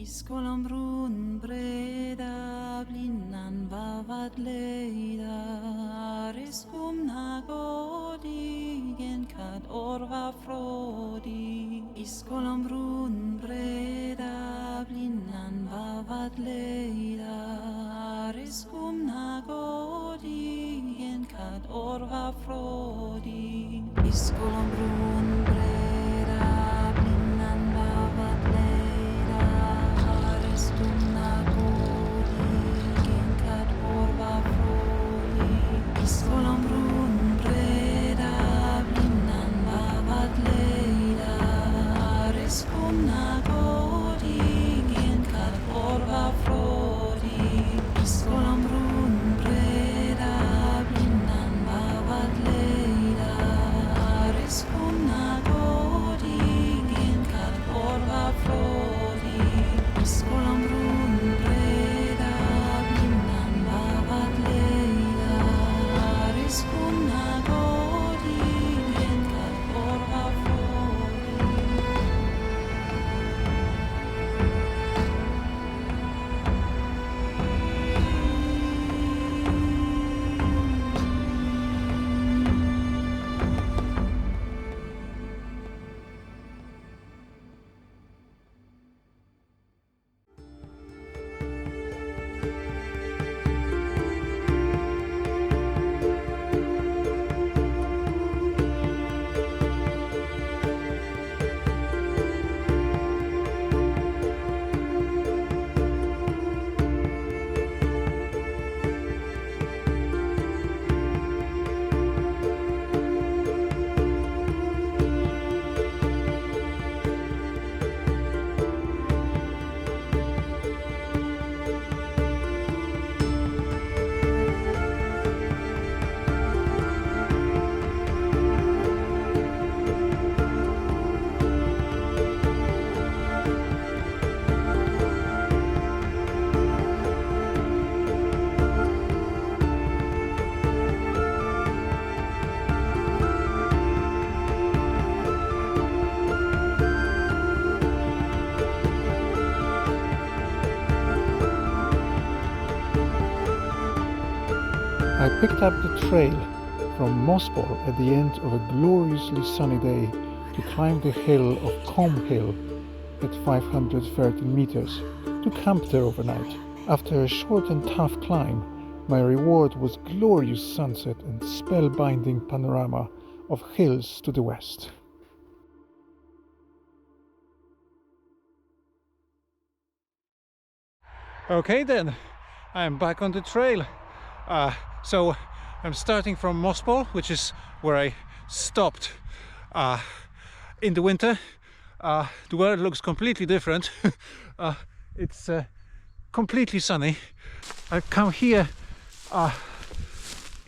Iskolom brun breda blinnan vavat leida Riskum nagodigen kad orva frodi Iskolom brun breda blinnan vavat leida Riskum nagodigen kad orva frodi Iskolom brun breda blinnan vavat leida Iskolom brun breda blinnan vavat leida Riskum nagodigen kad orva frodi Iskolom brun breda blinnan vavat leida Riskum nagodigen kad orva frodi Iskolom brun breda blinnan vavat leida Riskum nagodigen kad orva frodi I picked up the trail from Mosspaul at the end of a gloriously sunny day to climb the hill of Combe Hill at 530 meters to camp there overnight. After a short and tough climb, my reward was glorious sunset and spellbinding panorama of hills to the west. Okay then, I'm back on the trail. So I'm starting from Mosspaul, which is where I stopped in the winter. The weather looks completely different. It's completely sunny. I've come here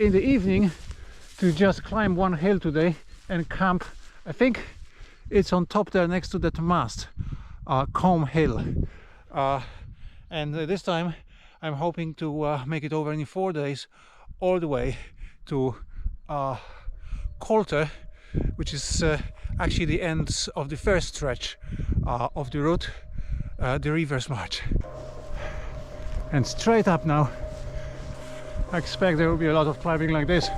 in the evening to just climb one hill today and camp. I think it's on top there next to that mast, Combe Hill. And this time I'm hoping to make it over in 4 days all the way to Coulter, which is actually the end of the first stretch of the route, the reverse march. And straight up now, I expect there will be a lot of climbing like this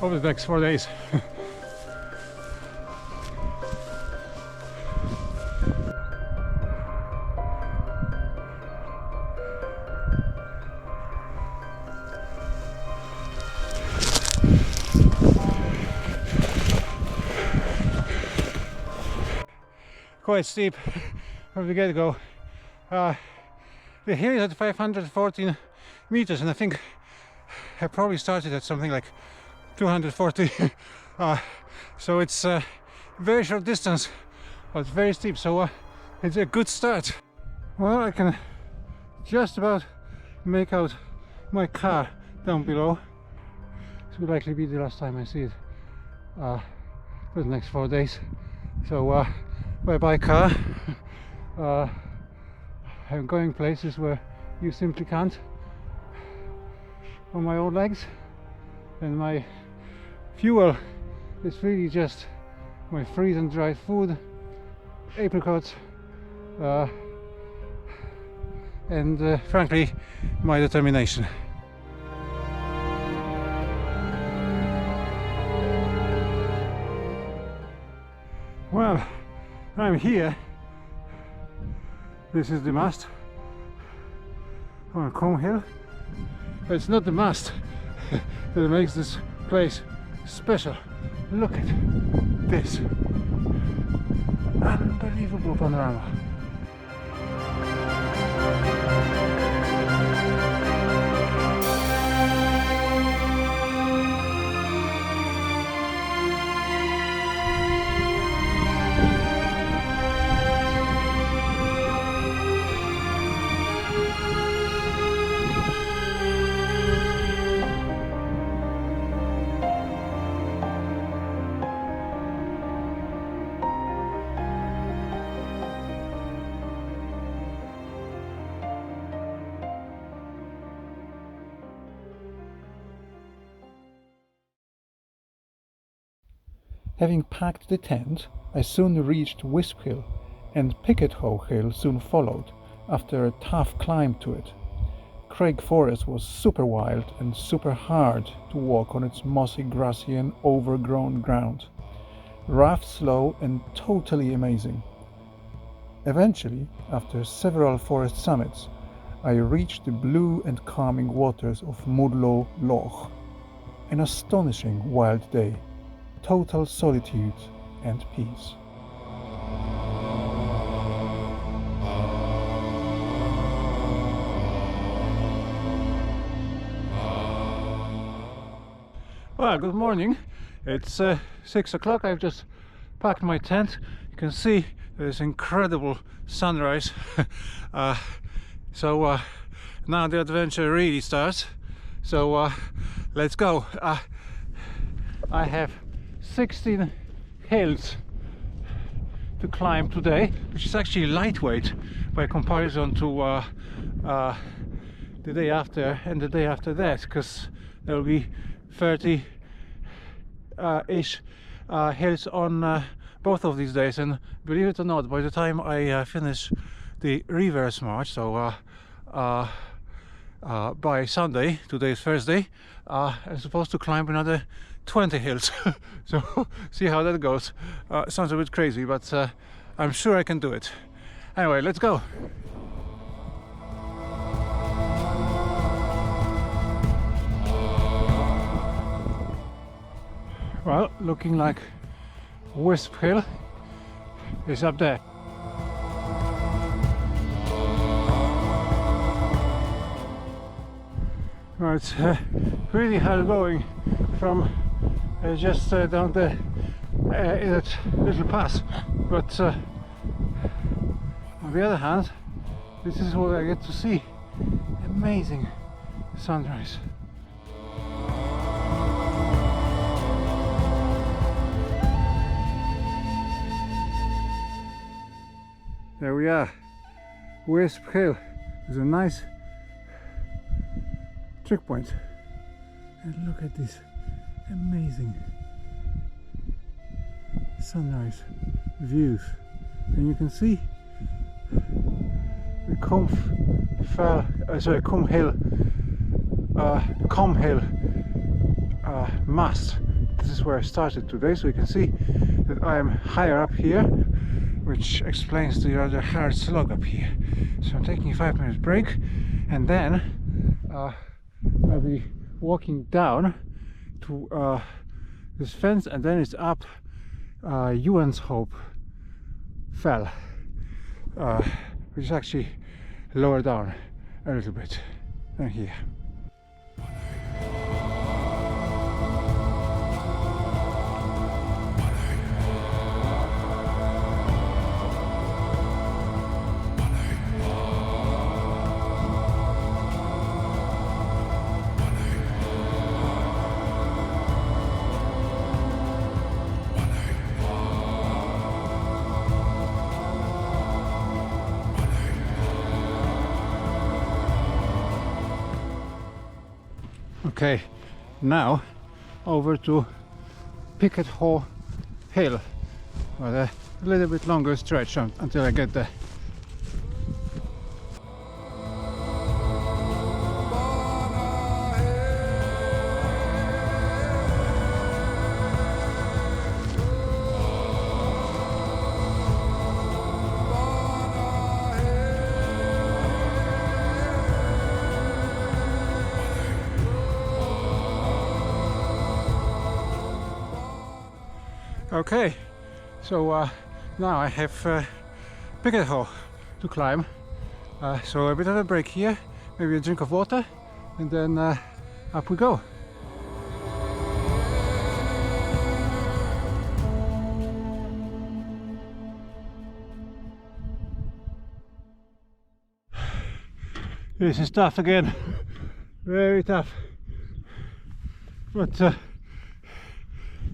over the next 4 days. Quite steep from the get-go. The hill is at 514 meters, and I think I probably started at something like 240. So it's a very short distance, but very steep, so it's a good start. Well, I can just about make out my car down below. This will likely be the last time I see it for the next 4 days. So bye-bye car. I'm going places where you simply can't on my own legs, and my fuel is really just my freeze and dried food, apricots, and frankly my determination. Well, I'm here. This is the mast on Combe Hill. But it's not the mast that makes this place special. Look at this unbelievable panorama. Having packed the tent, I soon reached Wisp Hill, and Picket Hoe Hill soon followed, after a tough climb to it. Craik Forest was super wild and super hard to walk on its mossy, grassy and overgrown ground. Rough, slow and totally amazing. Eventually, after several forest summits, I reached the blue and calming waters of Moodlaw Loch. An astonishing wild day. Total solitude and peace. Well, good morning. It's 6 o'clock. I've just packed my tent. You can see there's incredible sunrise. So now the adventure really starts. So let's go. I have 16 hills to climb today, which is actually lightweight by comparison to the day after and the day after that, because there will be 30 ish hills on both of these days. And believe it or not, by the time I finish the reverse march, so by Sunday, today is Thursday, I'm supposed to climb another 20 hills. So see how that goes. Sounds a bit crazy, but I'm sure I can do it. Anyway, let's go. Well, looking like Wisp Hill is up there. Well, it's really hard going from just down there in that little pass, but on the other hand, this is what I get to see. Amazing sunrise. There we are, Wisp Hill. There's a nice trick point, and look at this amazing sunrise views. And you can see the Combe Hill mast. This is where I started today, so you can see that I am higher up here, which explains the rather hard slog up here. So I'm taking a 5-minute break, and then I'll be walking down to this fence, and then it's up Ewan's Hope Fell, which is actually lower down a little bit than here. Okay, now over to Picket Hoe Hill, but a little bit longer stretch until I get there. Okay, so now I have Picket Hole to climb. So a bit of a break here, maybe a drink of water, and then up we go. This is tough again, very tough, but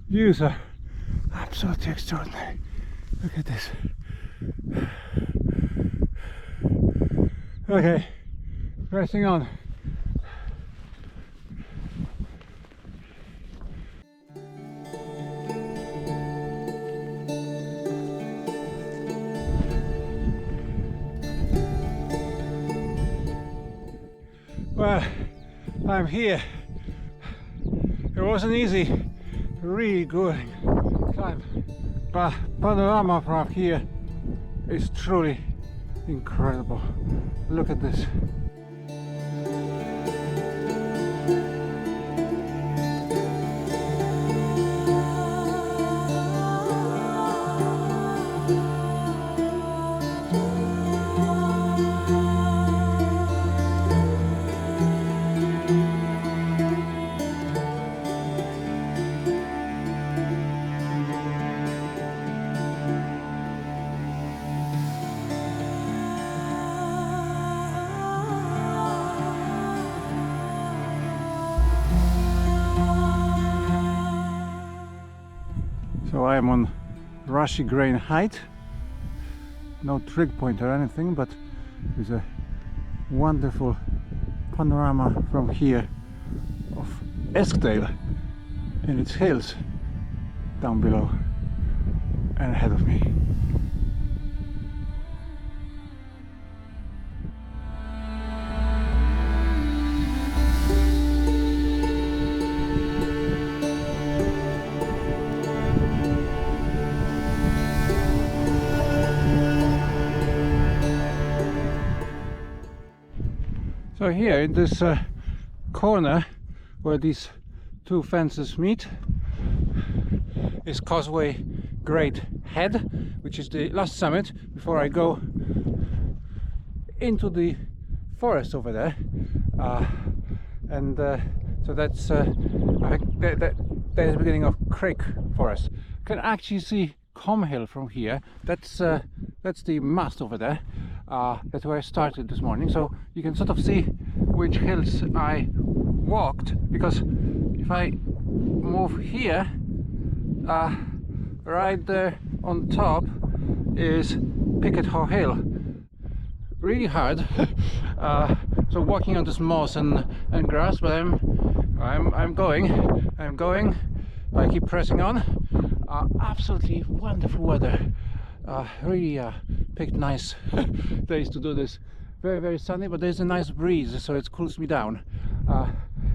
views are absolutely extraordinary. Look at this. Okay, pressing on. Well, I'm here. It wasn't easy, really good climb, but panorama from here is truly incredible. Look at this. So I am on Rushy Grain Height, no trig point or anything, but there's a wonderful panorama from here of Eskdale and its hills down below and ahead of me. So here in this corner where these two fences meet is Causeway Great Head, which is the last summit before I go into the forest over there, and so that's I think that is the beginning of Craik Forests. You can actually see Comhill from here. That's the mast over there. That's where I started this morning, so you can sort of see which hills I walked, because if I move here, right there on top is Picket Hole Hill. Really hard. So walking on this moss and grass, but I'm going. I keep pressing on. Absolutely wonderful weather. Really picked nice days to do this. Very, very sunny, but there's a nice breeze, so it cools me down.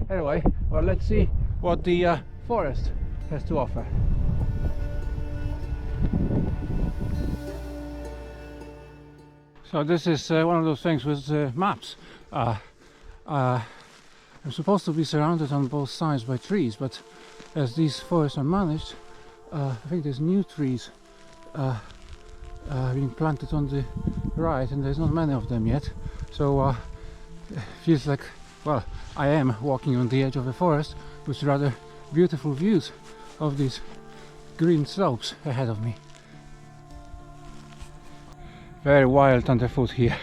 Anyway, well, let's see what the forest has to offer. So this is one of those things with maps. I'm supposed to be surrounded on both sides by trees, but as these forests are managed, I think there's new trees being planted on the right, and there's not many of them yet, so it feels like, well, I am walking on the edge of the forest with rather beautiful views of these green slopes ahead of me. Very wild underfoot here.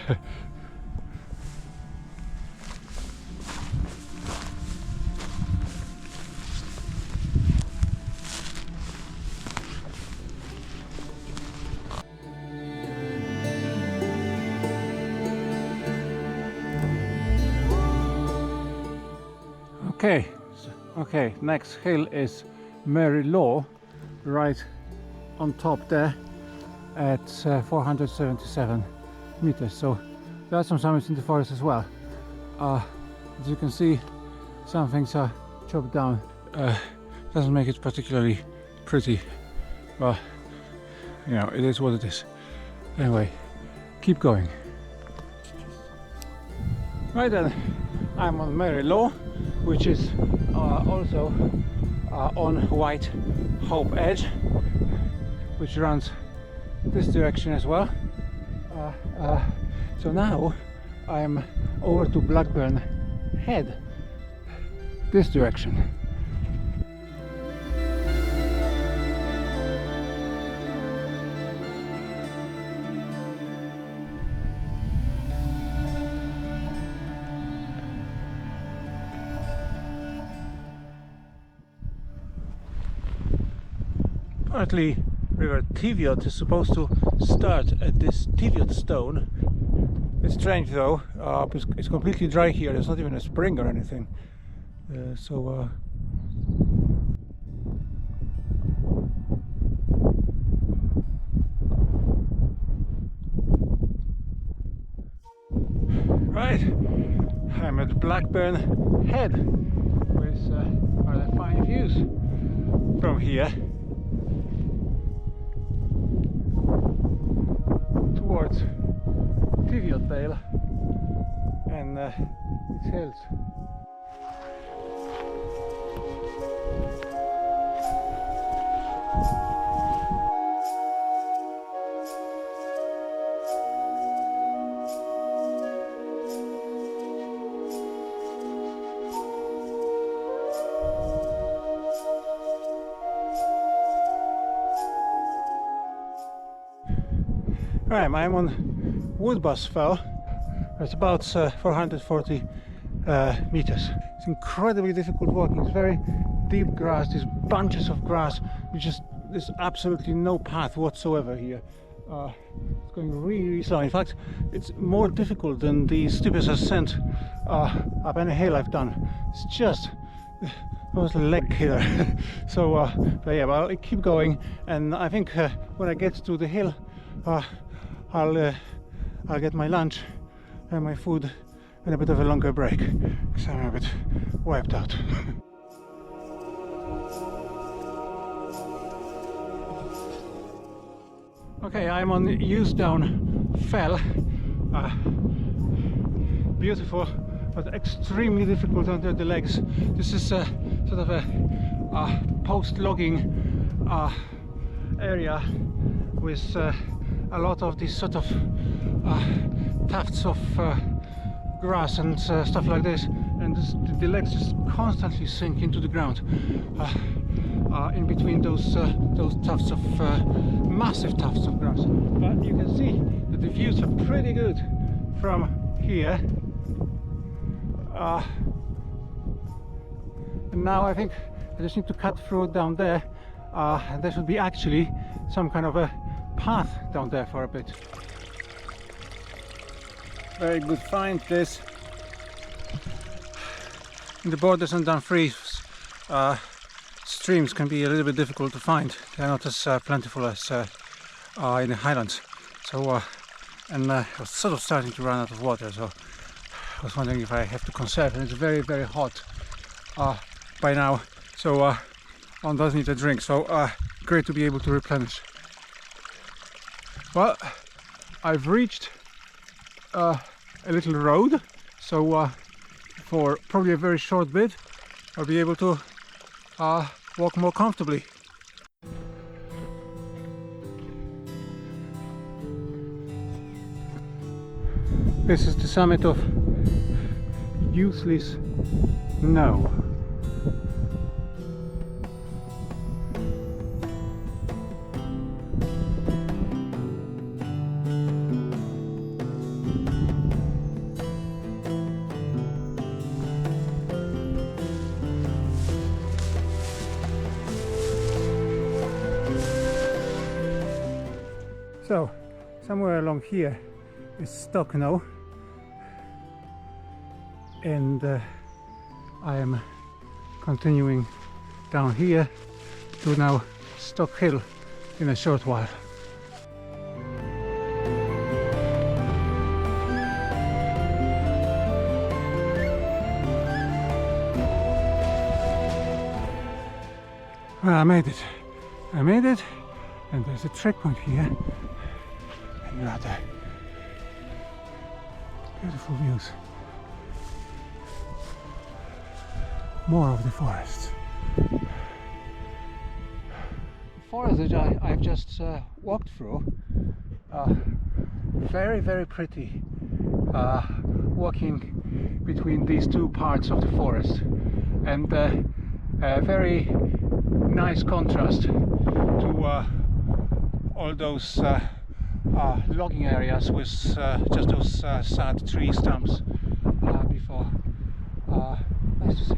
Okay, next hill is Mare right on top there at 477 meters. So there are some summits in the forest as well. As you can see, some things are chopped down. Doesn't make it particularly pretty. Well, you know, it is what it is. Anyway, keep going. Right then, I'm on Mare, which is also on White Hope Edge. which runs this direction as well. So now I am over to Blackburn Head, this direction. Apparently River Teviot is supposed to start at this Teviot stone. It's strange though, because it's completely dry here, there's not even a spring or anything. Right, I'm at Blackburn Head with rather fine views from here towards Teviot Dale and its hills. Right, I'm on Woodbus Fell. It's about 440 meters. It's incredibly difficult walking. It's very deep grass, these bunches of grass, there's absolutely no path whatsoever here. It's going really slow. In fact, it's more difficult than the steepest ascent up any hill I've done. It's just almost a leg killer. So, but yeah, well, I'll keep going, and I think when I get to the hill, I'll get my lunch and my food and a bit of a longer break, because I'm a bit wiped out. Okay, I'm on Ewsdown Fell. Beautiful, but extremely difficult under the legs. This is sort of a post-logging area with a lot of these sort of tufts of grass and stuff like this, and the legs just constantly sink into the ground in between those tufts of massive tufts of grass. But you can see that the views are pretty good from here. And now I think I just need to cut through down there, and there should be actually some kind of a path down there for a bit. Very good find this. In the Borders and Dumfries, streams can be a little bit difficult to find. They are not as plentiful as in the Highlands. So, and I was sort of starting to run out of water, so I was wondering if I have to conserve, and it's very, very hot by now, so one does need a drink, so great to be able to replenish. Well, I've reached a little road, so for probably a very short bit I'll be able to walk more comfortably. This is the summit of Useless No. So, somewhere along here is Stockno, and I am continuing down here to now Stock Hill in a short while. Well, I made it, and there's a trek point here. Rather beautiful views. More of the forests. forest that I've just walked through. Very, very pretty walking between these two parts of the forest, and a very nice contrast to all those logging areas with just those sad tree stumps before. Nice to see.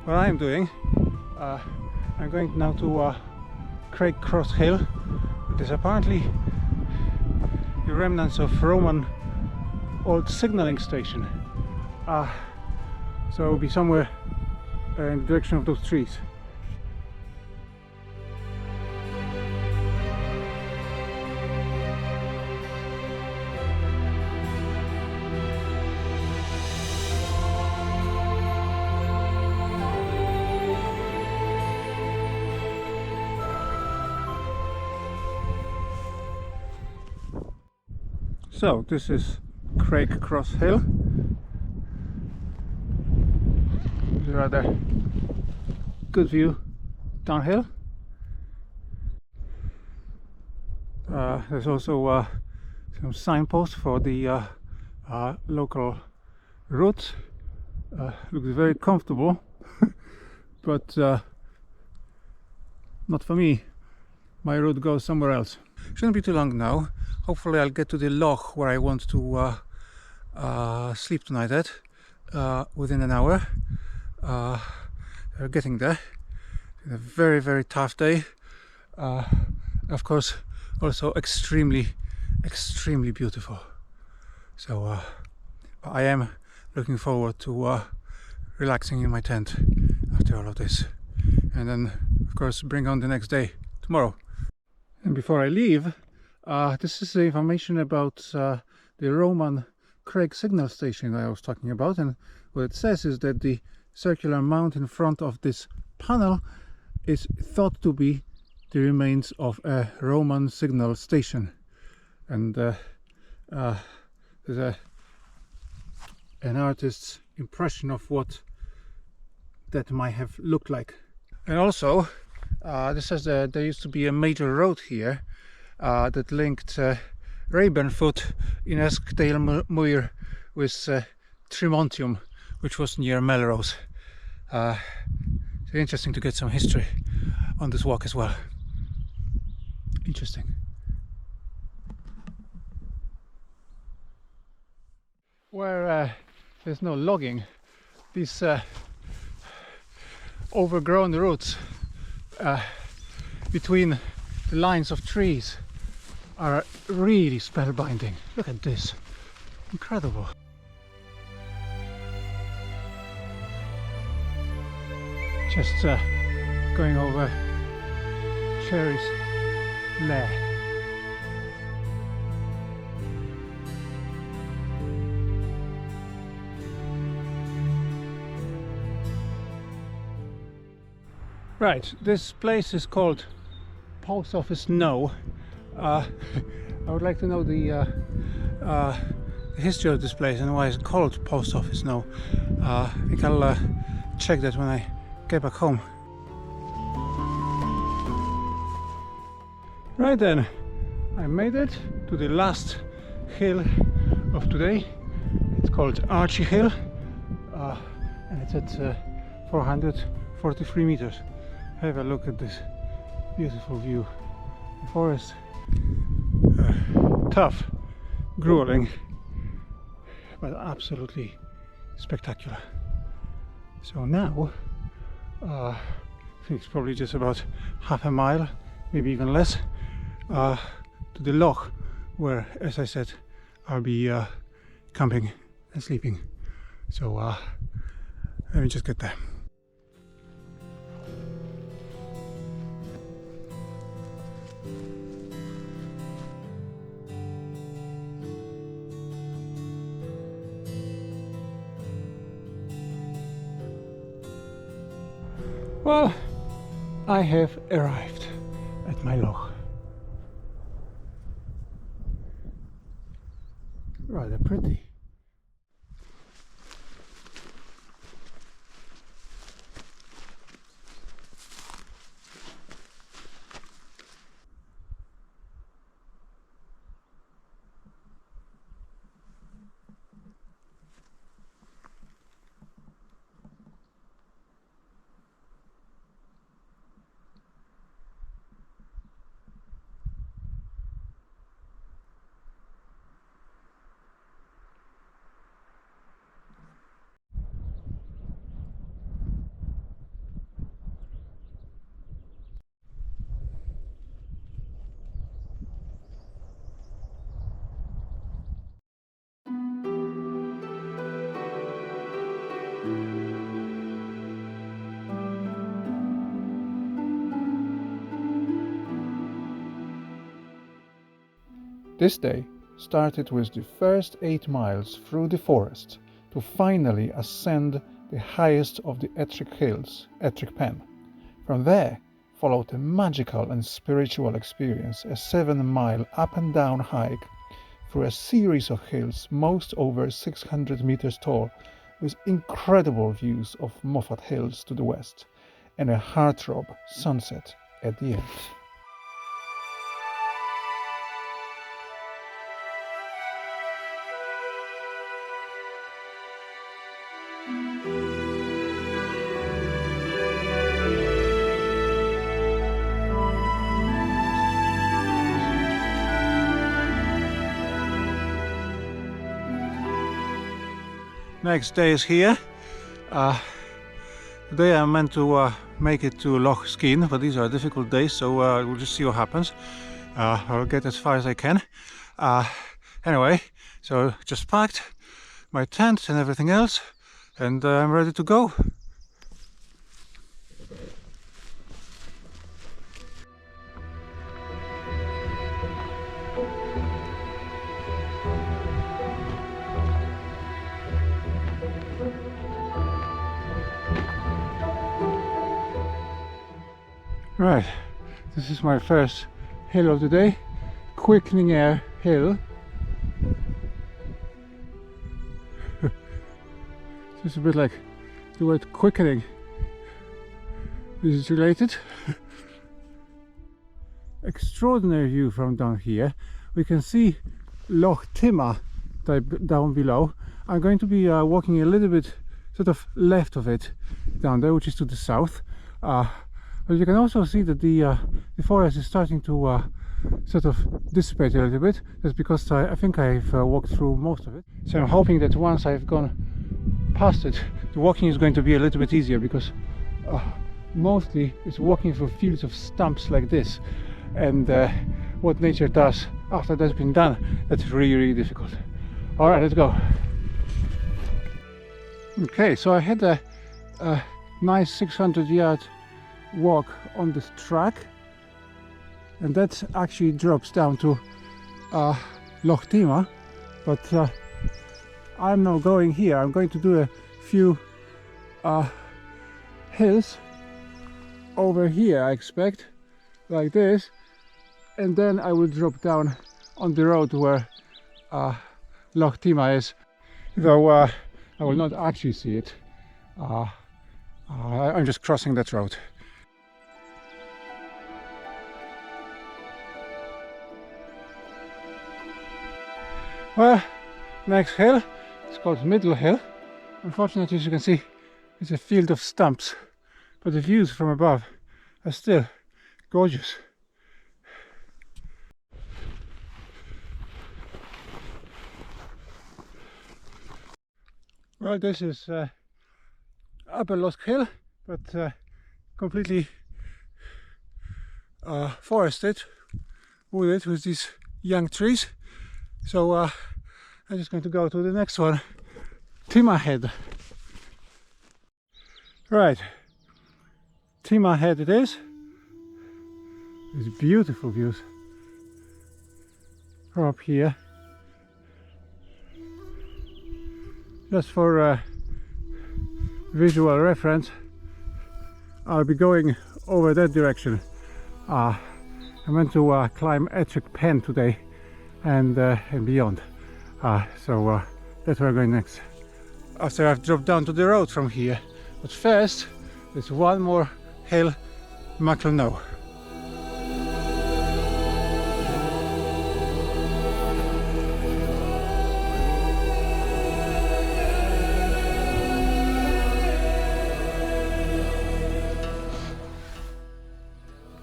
What I'm doing, I'm going now to Craig Cross Hill. It is apparently the remnants of Roman old signalling station. So it'll be somewhere in the direction of those trees. So this is Craig Cross Hill. It's a rather good view downhill. There's also some signposts for the local route. Looks very comfortable, but not for me. My route goes somewhere else. Shouldn't be too long now. Hopefully I'll get to the loch where I want to sleep tonight at within an hour. We're getting there. It's a very, very tough day. Of course, also extremely beautiful. So I am looking forward to relaxing in my tent after all of this, and then of course bring on the next day tomorrow. And before I leave, this is the information about the Roman Craig signal station that I was talking about, and what it says is that the circular mound in front of this panel is thought to be the remains of a Roman signal station, and there's an artist's impression of what that might have looked like. And also this says that there used to be a major road here that linked Rayburnfoot in Eskdalemuir with Trimontium, which was near Melrose. It's interesting to get some history on this walk as well. Interesting. Where there's no logging, these overgrown roots between the lines of trees are really spellbinding. Look at this, incredible. Just going over Cherry's lair. Right, this place is called Post Office No. I would like to know the history of this place and why it's called Post Office No. I think I'll check that when I get back home. Right then, I made it to the last hill of today. It's called Archie Hill, and it's at 443 meters. Have a look at this beautiful view. The forest, tough, grueling, but absolutely spectacular. So now I think it's probably just about half a mile, maybe even less, to the loch where, as I said, I'll be camping and sleeping. So let me just get there. Well, I have arrived at my loch. Rather pretty. This day started with the first 8 miles through the forest to finally ascend the highest of the Ettrick Hills, Ettrick Pen. From there followed a magical and spiritual experience, a 7-mile up and down hike through a series of hills, most over 600 meters tall, with incredible views of Moffat Hills to the west and a heartthrob sunset at the end. Next day is here. Today I'm meant to make it to Loch Skeen, but these are difficult days, so we'll just see what happens. I'll get as far as I can. Anyway, so just packed my tent and everything else, and I'm ready to go. Right, this is my first hill of the day, Quickening Air Hill. It's a bit like the word quickening. Is it related? Extraordinary view from down here. We can see Loch Timah down below. I'm going to be walking a little bit sort of left of it down there, which is to the south. But you can also see that the forest is starting to sort of dissipate a little bit. That's because I think I've walked through most of it. So I'm hoping that once I've gone past it, the walking is going to be a little bit easier, because mostly it's walking through fields of stumps like this. And what nature does after that's been done, that's really, really difficult. Alright, let's go. Okay, so I had a nice 600-yard walk on this track, and that actually drops down to Loch Timah, but I'm now going here. I'm going to do a few hills over here, I expect, like this, and then I will drop down on the road where Loch Timah is, though I will not actually see it. I'm just crossing that road. Well, next hill, it's called Moodlaw Hill. Unfortunately, as you can see, it's a field of stumps, but the views from above are still gorgeous. Well, this is Upper Loch Hill, but completely forested, wooded with these young trees. So I'm just going to go to the next one, Timah Head. Right, Timah Head it is. These beautiful views from up here. Just for visual reference, I'll be going over that direction. I went to climb Ettrick Pen today and beyond. So that's where I'm going next. After I've dropped down to the road from here. But first, there's one more hill, Moodlaw.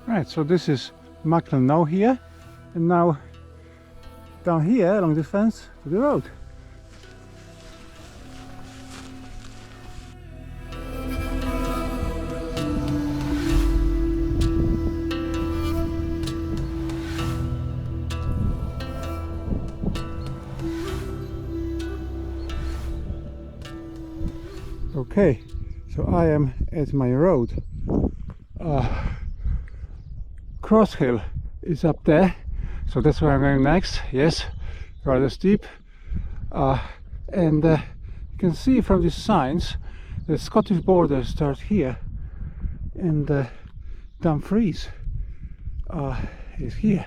Right, so this is Moodlaw here, and now down here along this fence to the road. Okay, so I am at my road. Cross hill is up there, so that's where I'm going next. Yes, rather steep, and you can see from these signs the Scottish border starts here, and Dumfries is here.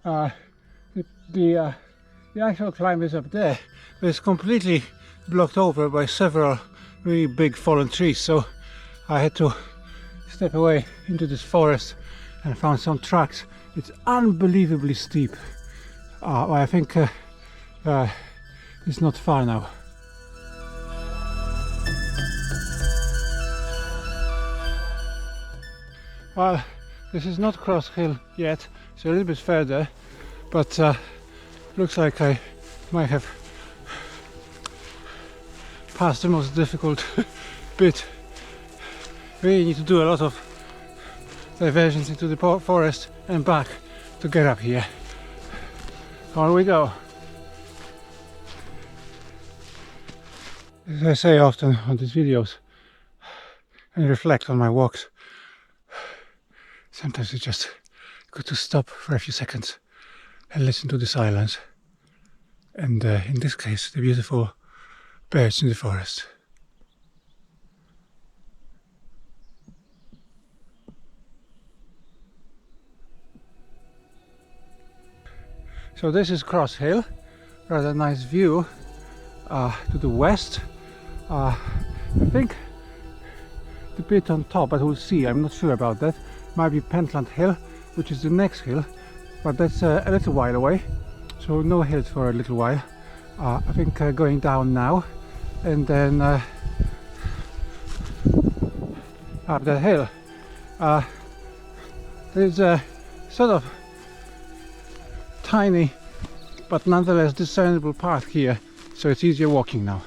The actual climb is up there, but it's completely blocked over by several really big fallen trees, so I had to step away into this forest and found some tracks. It's unbelievably steep. I think it's not far now. Well, this is not Cross Hill yet, it's a little bit further, but looks like I might have passed the most difficult bit. Really need to do a lot of diversions into the forest and back to get up here. On we go. As I say often on these videos and reflect on my walks, sometimes it's just good to stop for a few seconds and listen to the silence, and in this case the beautiful birds in the forest. So this is Cross Hill, rather nice view to the west. I think the bit on top, but we'll see, I'm not sure about that, might be Pentland Hill, which is the next hill, but that's a little while away, so no hills for a little while. I think going down now and then up that hill. There's a sort of tiny but nonetheless discernible path here, so it's easier walking now.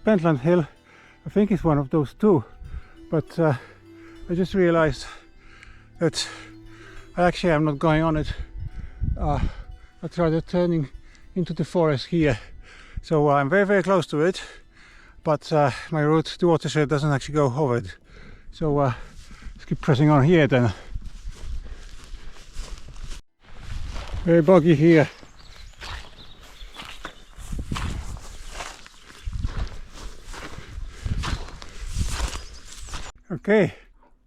Pentland Hill, I think it's one of those two, but I just realized that I actually am not going on it. I'd rather turning into the forest here, so I'm very close to it, but my route to Watershed doesn't actually go over it, so let's keep pressing on here then. Very boggy here. Okay,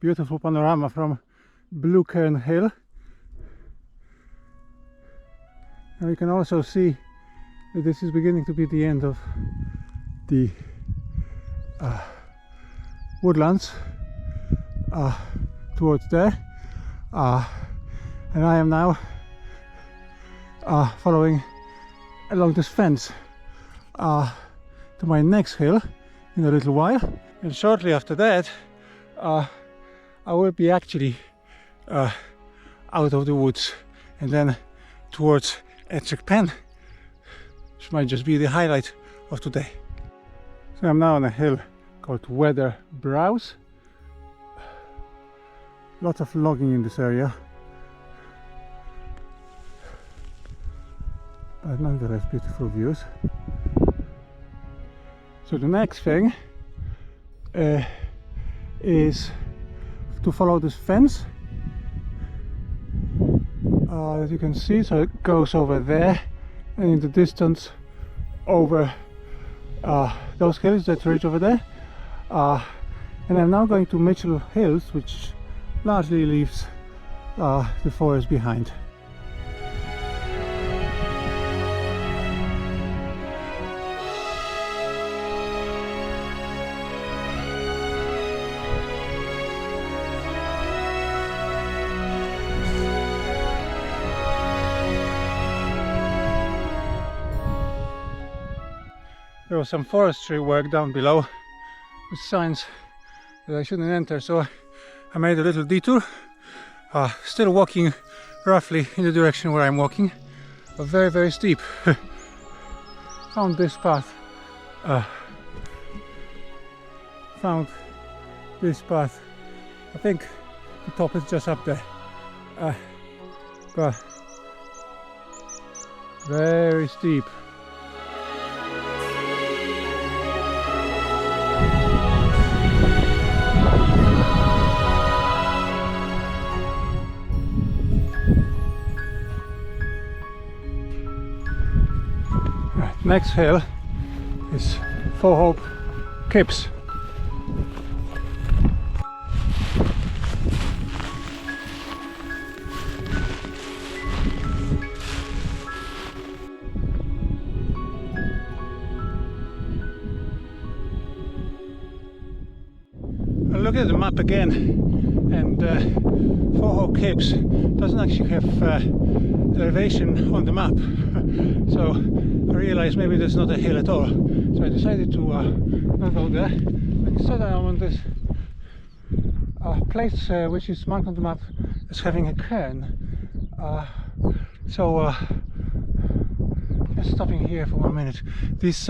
beautiful panorama from Bluecairn Hill, and you can also see that this is beginning to be the end of the woodlands towards there, and I am now following along this fence to my next hill in a little while, and shortly after that I will be actually out of the woods and then towards Ettrick Pen, which might just be the highlight of today. So I'm now on a hill called Weather Brows. Lots of logging in this area, but nonetheless beautiful views. So the next thing is to follow this fence, as you can see. So it goes over there, and in the distance over those hills, that ridge over there, And I'm now going to Ettrick Hills, which largely leaves the forest behind. There was some forestry work down below with signs that I shouldn't enter, so I made a little detour, still walking roughly in the direction where I'm walking, but very, very steep. Found this path, I think the top is just up there, but very steep. Next hill is For Hope Kips. I look at the map again, and For Hope Kips doesn't actually have elevation on the map. So I realized maybe there's not a hill at all, so I decided to not go there. And instead I'm on this place which is marked on the map as having a cairn. Just stopping here for 1 minute. These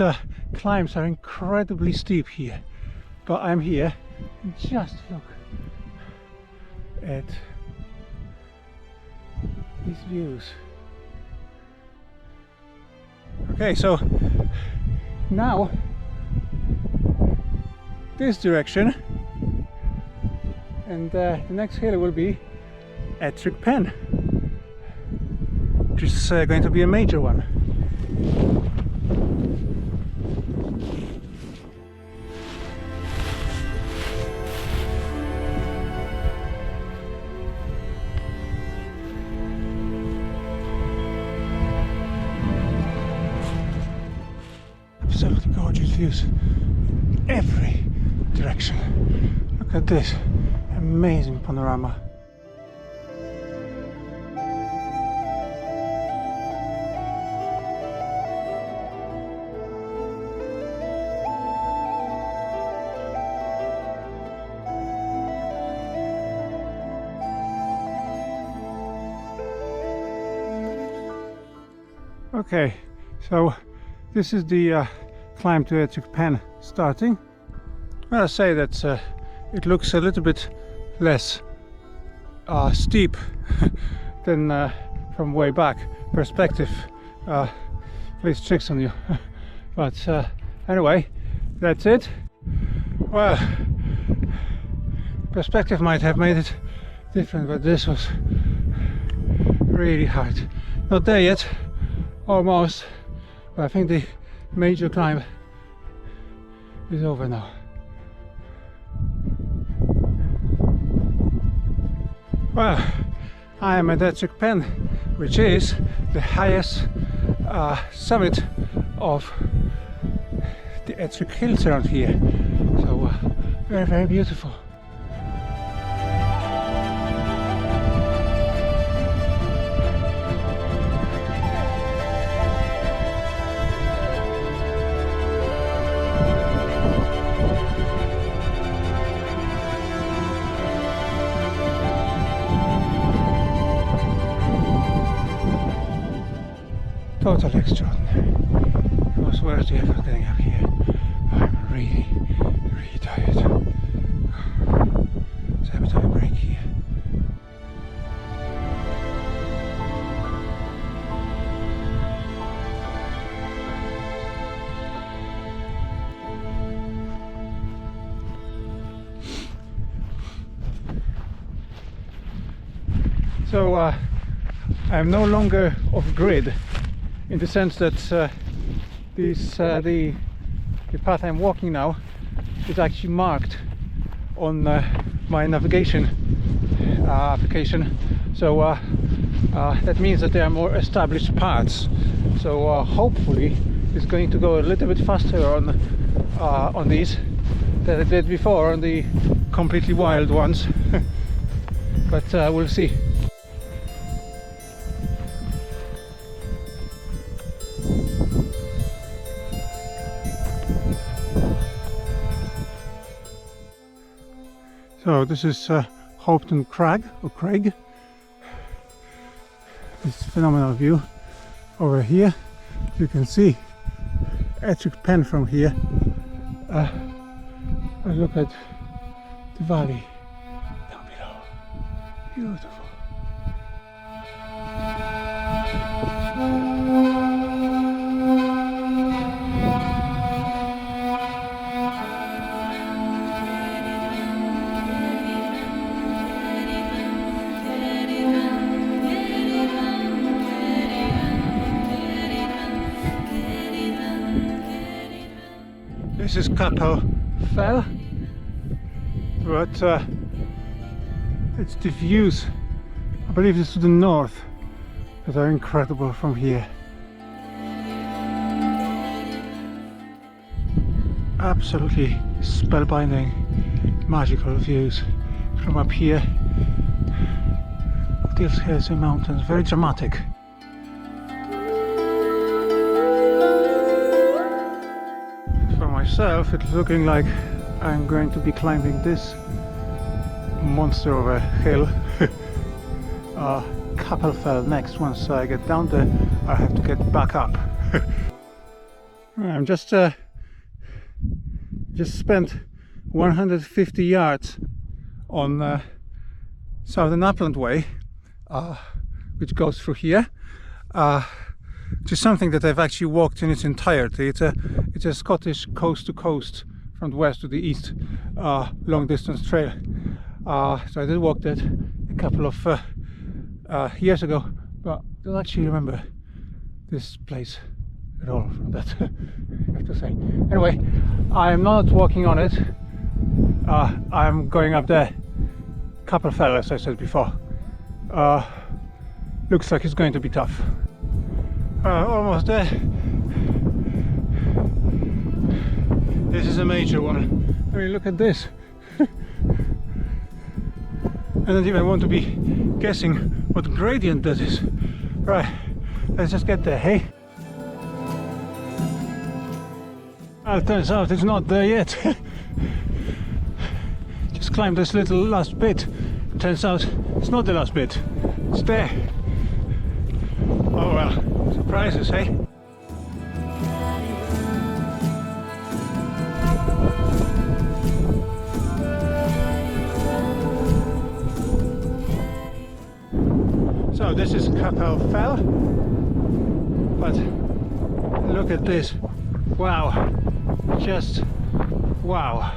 climbs are incredibly steep here, but I'm here and just look at these views. Okay, so now this direction, and the next hill will be Ettrick Pen, which is going to be a major one. Absolutely gorgeous views in every direction. Look at this amazing panorama. Okay, so this is the climb to Ettrick Pen starting. Well, I say that it looks a little bit less steep than from way back. Perspective plays tricks on you. But anyway, that's it. Well, perspective might have made it different, but this was really hard. Not there yet, almost, but I think the major climb is over now. Well, I am at Ettrick Pen, which is the highest summit of the Ettrick Hills around here. So very, very beautiful. Totally extraordinary. It was worth the effort getting up here. I'm really, really tired. Let's have a time break here. So I'm no longer off grid, in the sense that the path I'm walking now is actually marked on my navigation application, so that means that there are more established paths, so hopefully it's going to go a little bit faster on these than it did before on the completely wild ones. But we'll see. So this is Hopton Crag, or Craig. This phenomenal view over here. You can see Ettrick Pen from here. I look at the valley down below. Beautiful. This is Capel Fell, but it's the views, I believe it's to the north, that are incredible from here. Absolutely spellbinding, magical views from up here of these hills and mountains, very dramatic. Myself, it's looking like I'm going to be climbing this monster of a hill. Capel Fell next. Once I get down there, I have to get back up. I'm just spent 150 yards on Southern Upland Way, which goes through here. Which is something that I've actually walked in its entirety. It's a Scottish coast to coast, from the west to the east, long distance trail. So I did walk that a couple of years ago, but I don't actually remember this place at all from that, I have to say. Anyway, I'm not walking on it. I'm going up there. Capel Fell, as I said before. Looks like it's going to be tough. Almost there. This is a major one. I mean, look at this. I don't even want to be guessing what gradient that is. Right, let's just get there, hey? Well, it turns out it's not there yet. Just climbed this little last bit. Turns out it's not the last bit. It's there. Oh well. Surprises, hey? So this is Capel Fell, but look at this. Wow, just wow.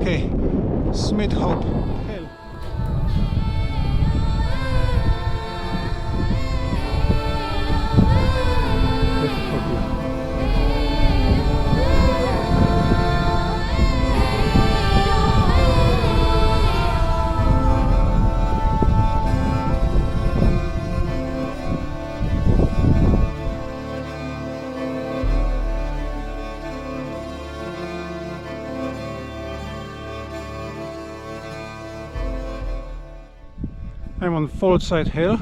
Okay, Smidhope Hill. Beautiful view. I'm on Fallside Hill.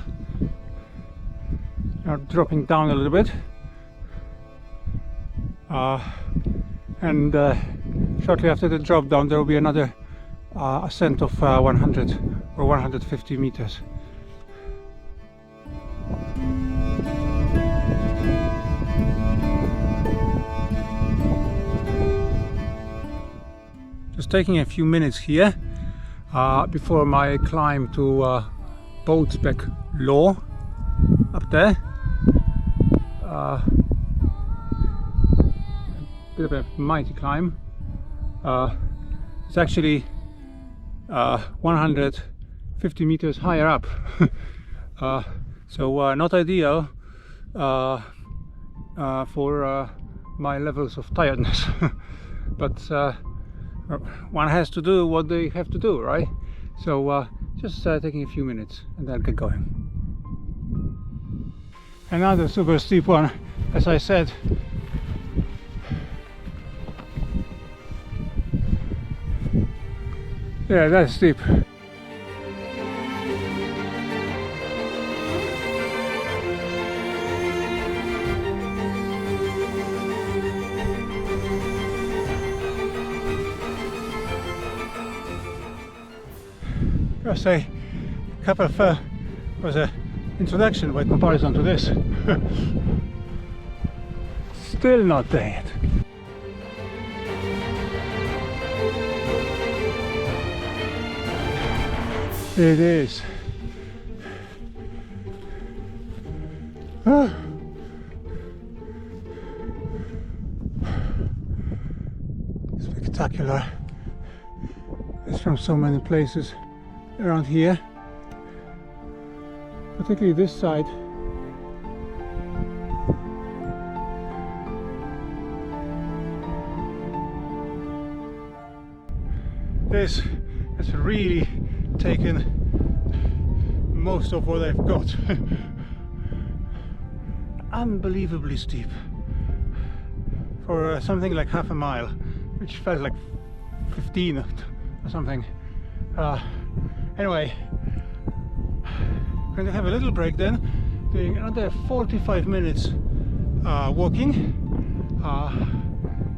Now dropping down a little bit, and shortly after the drop down there will be another ascent of 100 or 150 meters. Just taking a few minutes here before my climb to Spout Law up there. Bit of a mighty climb. It's actually 150 meters higher up. So not ideal for my levels of tiredness. But one has to do what they have to do, right? So just taking a few minutes and then get going. Another super steep one, as I said. Yeah, that's steep. Just a couple of was a introduction by comparison to this. Still not there yet. It is. Spectacular. It's from so many places around here, particularly this side. This has really taken most of what I've got. Unbelievably steep for something like half a mile, which felt like 15 or something. Anyway, I'm going to have a little break then, doing another 45 minutes walking.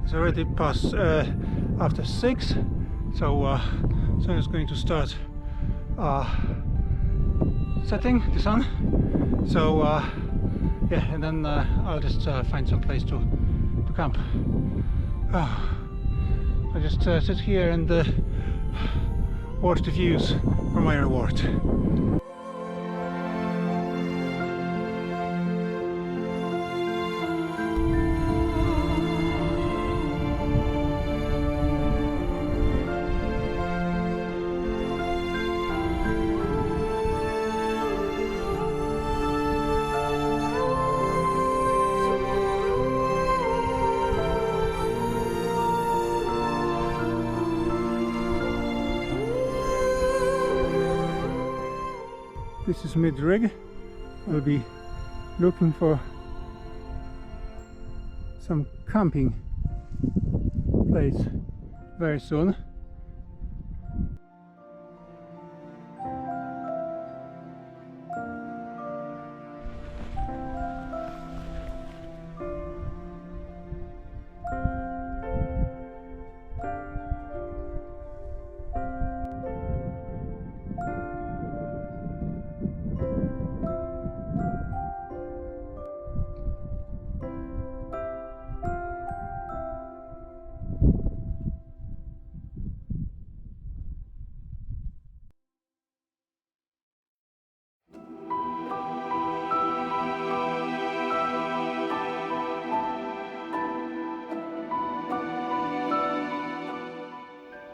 It's already past after 6, so sun is going to start setting, the sun. So yeah, and then I'll just find some place to camp. I just sit here and watch the views for my reward. This is mid-rig. I'll be looking for some camping place very soon.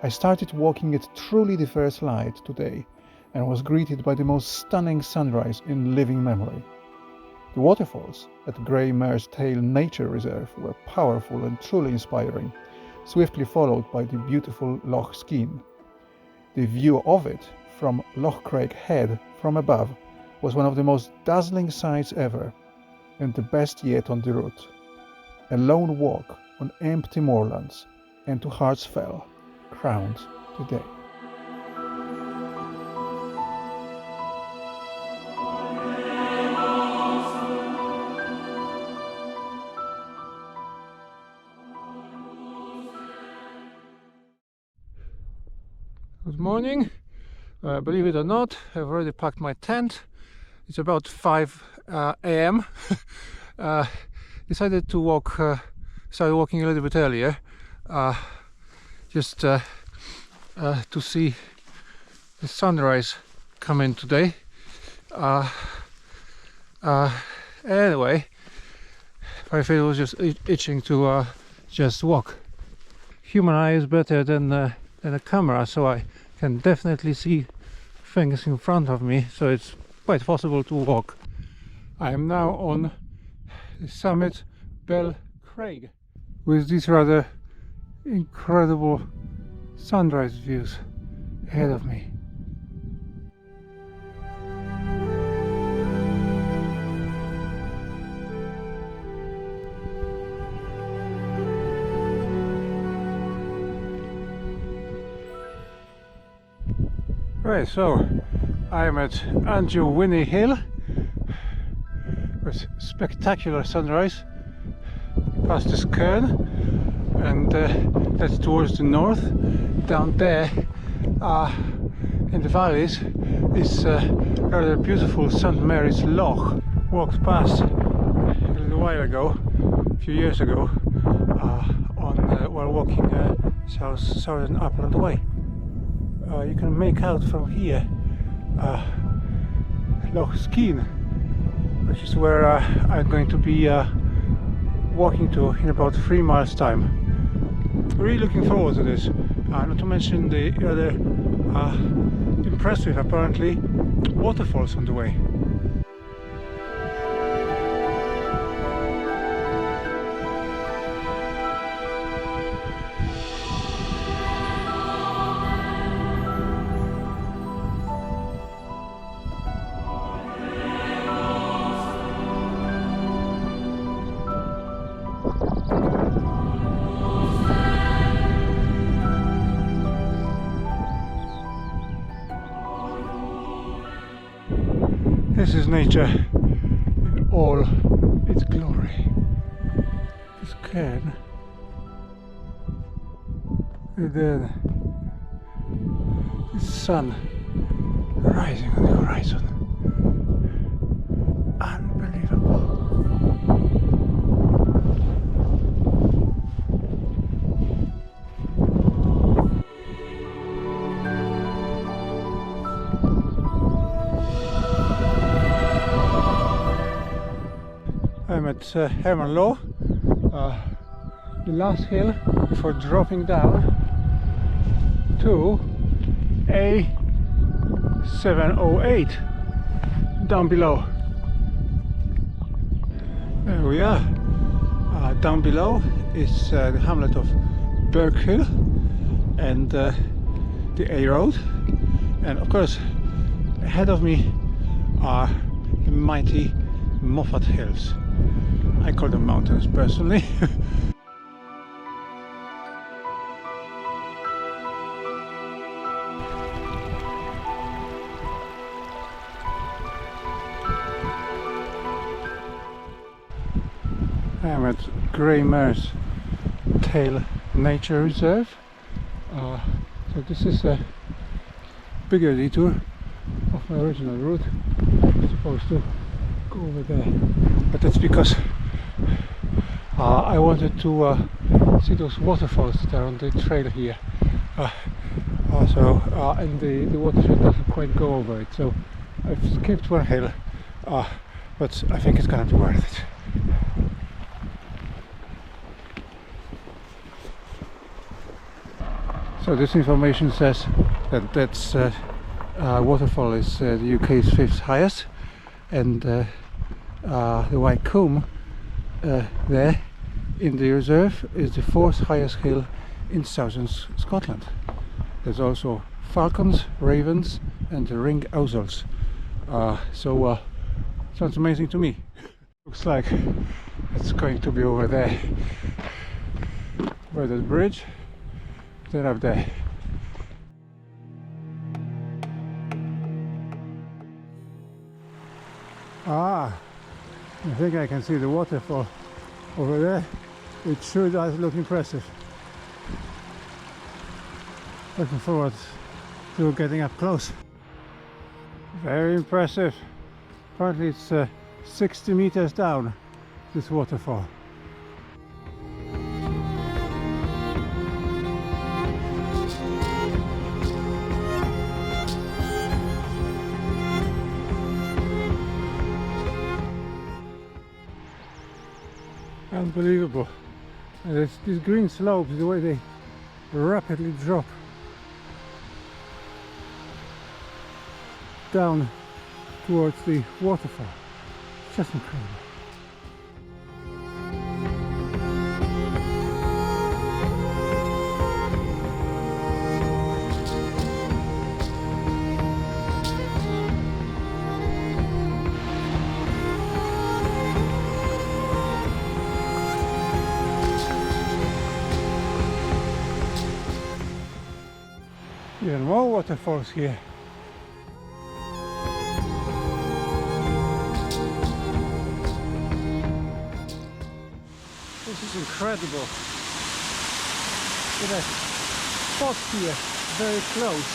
I started walking at truly the first light today and was greeted by the most stunning sunrise in living memory. The waterfalls at Grey Mare's Tail Nature Reserve were powerful and truly inspiring, swiftly followed by the beautiful Loch Skeen. The view of it from Loch Craig Head from above was one of the most dazzling sights ever, and the best yet on the route. A lone walk on empty moorlands and to Heart's Fell crowned the day. Good morning. Believe it or not, I've already packed my tent. It's about 5 a.m. Decided to start walking a little bit earlier. Just to see the sunrise come in today. Anyway, my feet was just itching to just walk. Human eye is better than a camera, so I can definitely see things in front of me, so it's quite possible to walk. I am now on the summit Bell Craig with these rather incredible sunrise views ahead of me. Right, so I'm at Annandale Hill with spectacular sunrise past the Skeen, and that's towards the north. Down there in the valleys is rather beautiful St. Mary's Loch. Walked past a little while ago, a few years ago, while walking southern Upland Way. You can make out from here Loch Skeen, which is where I'm going to be walking to in about 3 miles time. Really looking forward to this, not to mention the other impressive, apparently, waterfalls on the way. This is nature in all its glory. This Skeen, and then the sun rising on the horizon. Unbelievable. I'm at Moodlaw, the last hill before dropping down to A708 down below. There we are. Down below is the hamlet of Hill and the A road, and of course ahead of me are the mighty Moffat Hills. I call them mountains personally. I'm at Grey Mare's Tail Nature Reserve. So this is a bigger detour of my original route. I'm supposed to go over there, but that's because I wanted to see those waterfalls that are on the trail here. And the watershed doesn't quite go over it, so I've skipped one hill, but I think it's gonna be worth it. So this information says that that's waterfall is the UK's 5th highest, and the White Combe there in the reserve is the 4th highest hill in southern Scotland. There's also falcons, ravens and the ring owls. Sounds amazing to me. Looks like it's going to be over there where the bridge, then up there. I think I can see the waterfall over there. It sure does look impressive. Looking forward to getting up close. Very impressive. Apparently it's 60 meters down, this waterfall. Unbelievable. And it's these green slopes, the way they rapidly drop down towards the waterfall. It's just incredible. Even more waterfalls here. This is incredible. Look at that spot here, very close.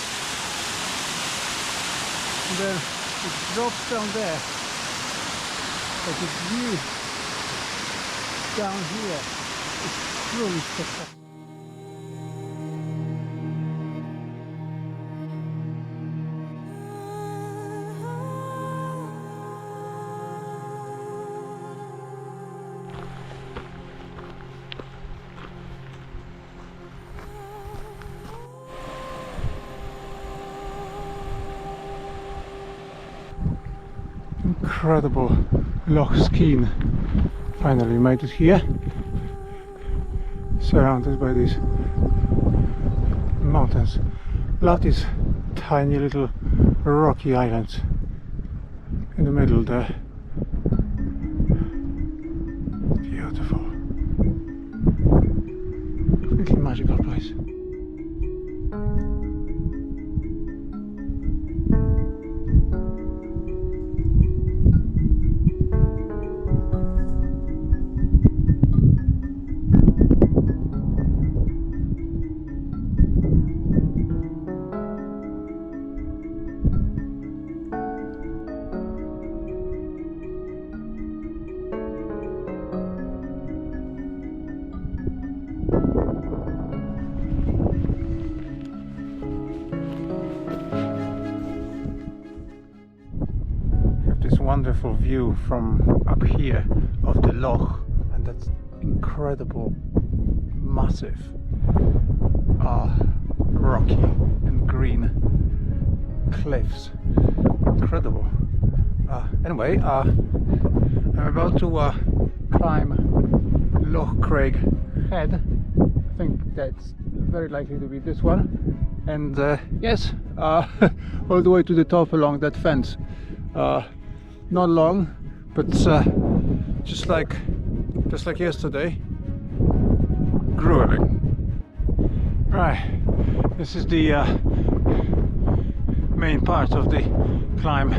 And then it drops down there. But the view down here is truly spectacular. Incredible Loch Skeen. Finally made it here, surrounded by these mountains. Love these tiny little rocky islands in the middle there. Beautiful. Completely magical place. Wonderful view from up here of the loch, and that's incredible, massive, rocky and green cliffs. Incredible. Anyway, I'm about to climb Loch Craig head. I think that's very likely to be this one, and yes, all the way to the top along that fence. Not long, but just like yesterday, grueling. Right, this is the main part of the climb.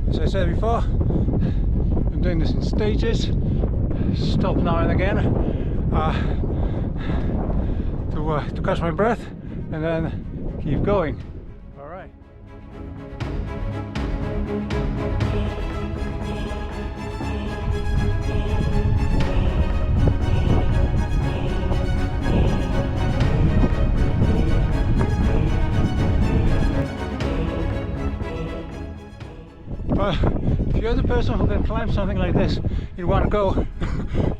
As I said before, I'm doing this in stages. Stop now and again to catch my breath, and then keep going. All right. Well, if you're the person who can climb something like this in one go,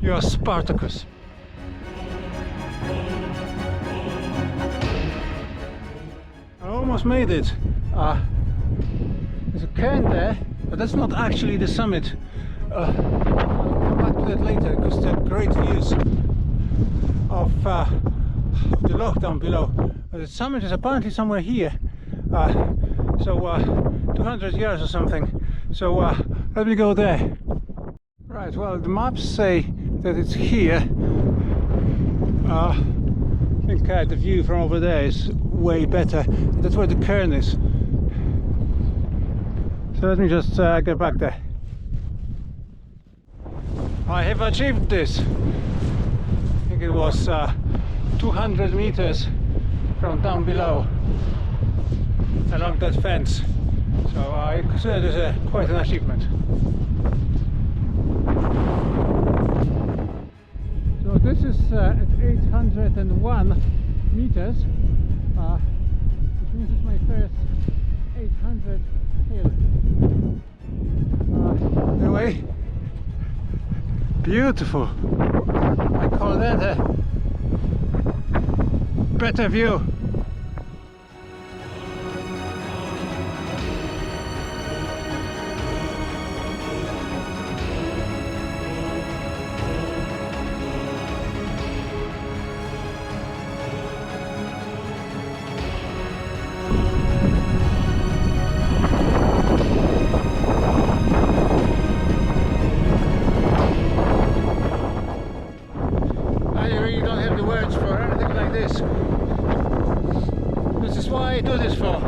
you are Spartacus. I almost made it. There's a cairn there, but that's not actually the summit. I'll come back to that later, because there are great views of the loch down below. But the summit is apparently somewhere here, so 200 yards or something. So let me go there. Right, well, the maps say that it's here. I think the view from over there is way better. That's where the cairn is. So let me just get back there. I have achieved this. I think it was 200 meters from down below along that fence. So I consider this quite an achievement. So this is at 801 meters, which means it's my first 800 hill. Anyway, Beautiful. I call that a better view. I really don't have the words for anything like this. This is why I do this for.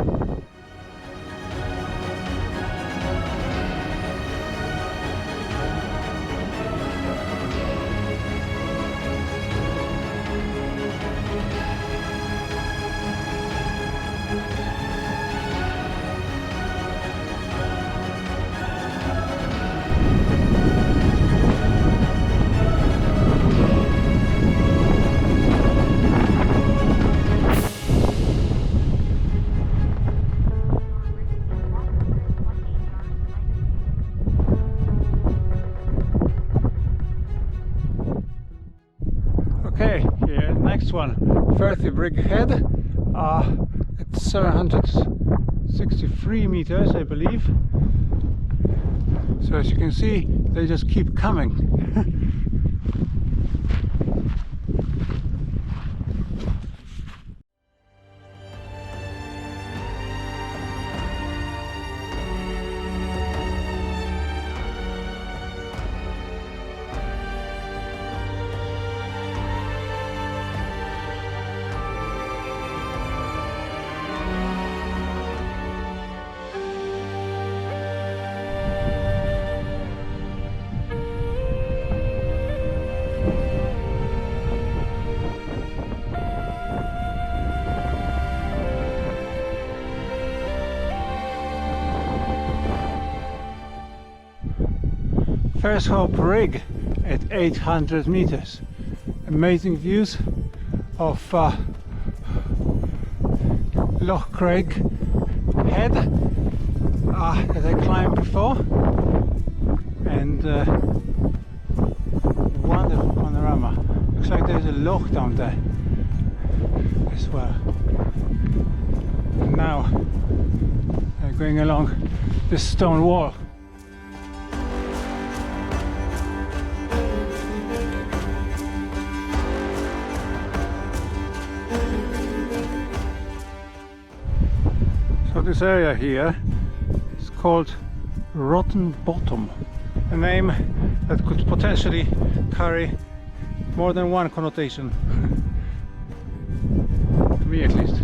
Okay, here, next one, 30 Brig Head, at 763 meters, I believe. So as you can see, they just keep coming. First Hope Rig at 800 meters. Amazing views of Loch Craig head that I climbed before, and wonderful panorama. Looks like there's a loch down there as well. And now going along this stone wall. So this area here is called Rotten Bottom, a name that could potentially carry more than one connotation, to me at least.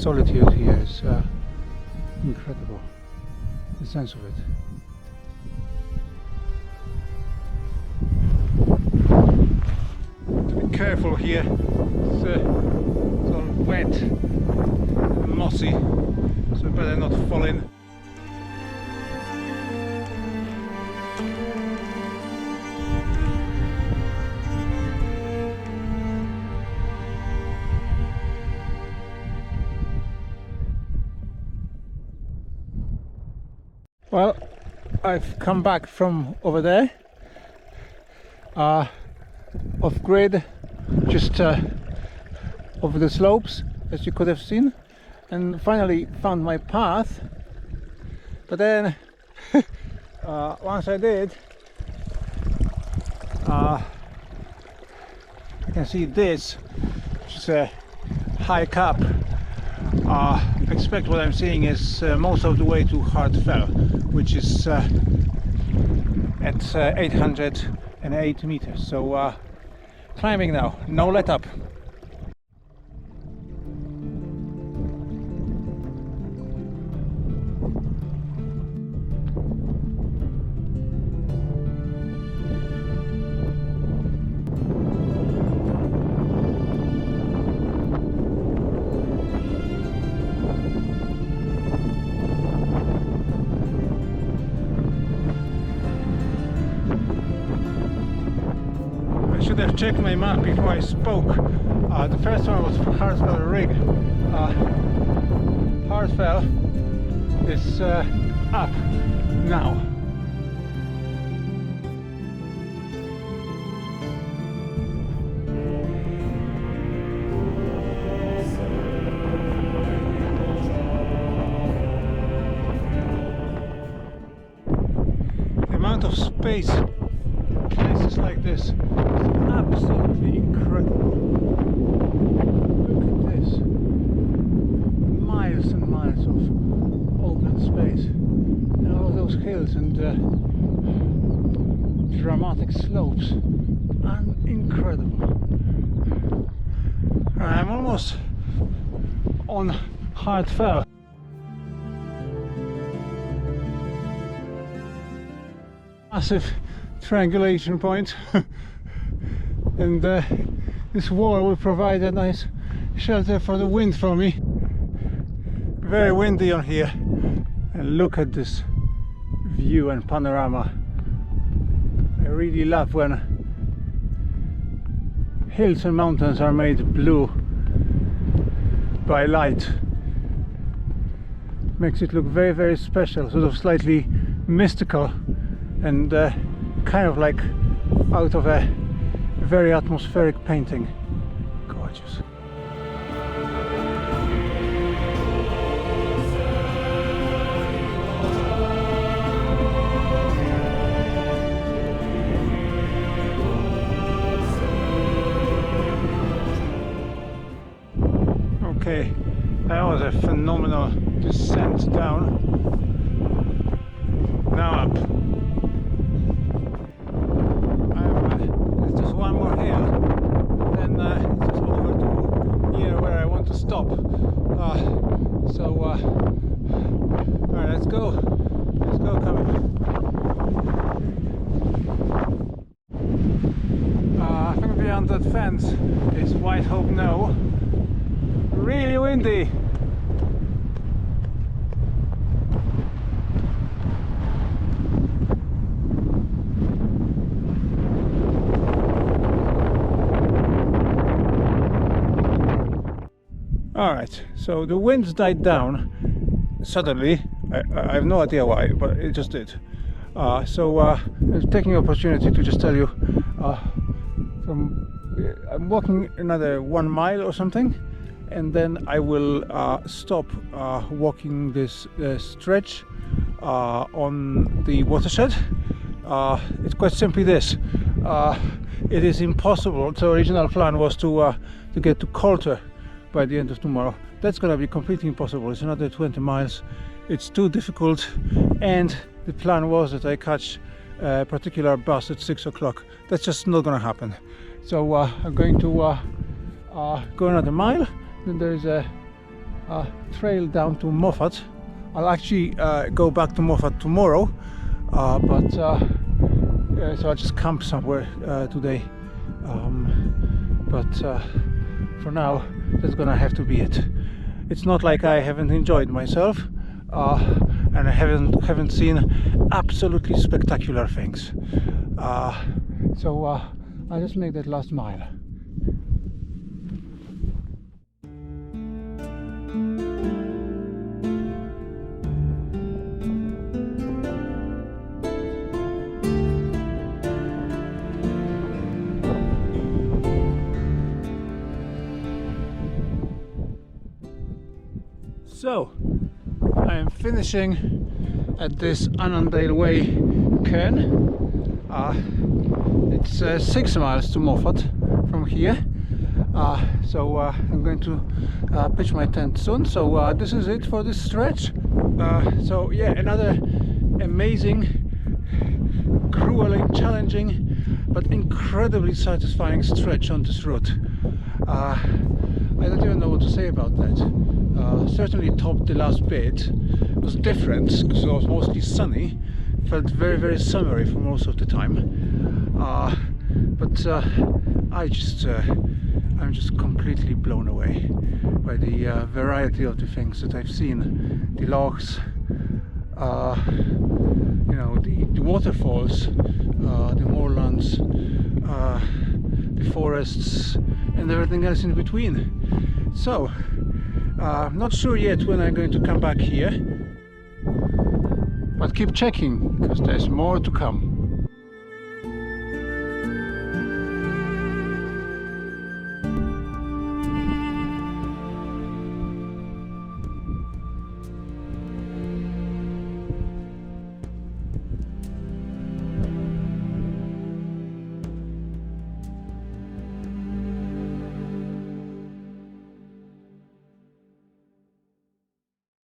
Solitude here is incredible, the sense of it. Careful here, it's all wet and mossy, so better not fall in. Well, I've come back from over there, off grid, just over the slopes, as you could have seen, and finally found my path. But then once I did, I can see this, which is a hike up. I expect what I'm seeing is most of the way to Hartfell, which is at 808 meters. So climbing now, no let up. I should have checked my map before I spoke. The first one was for Hartfell Rig. Hardfell is up now. The amount of space in places like this is absolutely incredible. Look at this. Miles and miles of open space. And all of those hills and dramatic slopes. Incredible. I'm almost on Hardfell. Massive triangulation point. And this wall will provide a nice shelter for the wind for me. Very windy on here, and look at this view and panorama. I really love when hills and mountains are made blue by light. Makes it look very, very special, sort of slightly mystical, and kind of like out of a very atmospheric painting. Gorgeous. Okay, that was a phenomenal descent down. Now up. There's just one more hill, then it's just over to near where I want to stop. Alright, let's go. Let's go, coming. I think beyond that fence is White Hope No. Really windy. Alright, so the winds died down suddenly. I have no idea why, but it just did. I'm taking the opportunity to just tell you I'm walking another 1 mile or something, and then I will stop walking this stretch on the watershed. It's quite simply this. It is impossible. The original plan was to get to Coulter by the end of tomorrow. That's gonna be completely impossible. It's another 20 miles. It's too difficult, and the plan was that I catch a particular bus at 6 o'clock. That's just not gonna happen. So I'm going to go another mile. Then there's a trail down to Moffat. I'll actually go back to Moffat tomorrow, so I'll just camp somewhere today. For now, that's gonna have to be it. It's not like I haven't enjoyed myself, and I haven't seen absolutely spectacular things. I'll just make that last mile. So, I am finishing at this Annandale Way cairn. It's 6 miles to Moffat from here. I'm going to pitch my tent soon. So this is it for this stretch. Another amazing, grueling, challenging, but incredibly satisfying stretch on this route. I don't even know what to say about that. Certainly topped the last bit. It was different because it was mostly sunny. Felt very, very summery for most of the time. I'm just completely blown away by the variety of the things that I've seen. The lochs, the waterfalls, the moorlands, the forests, and everything else in between. So Not sure yet when I'm going to come back here, but keep checking because there's more to come.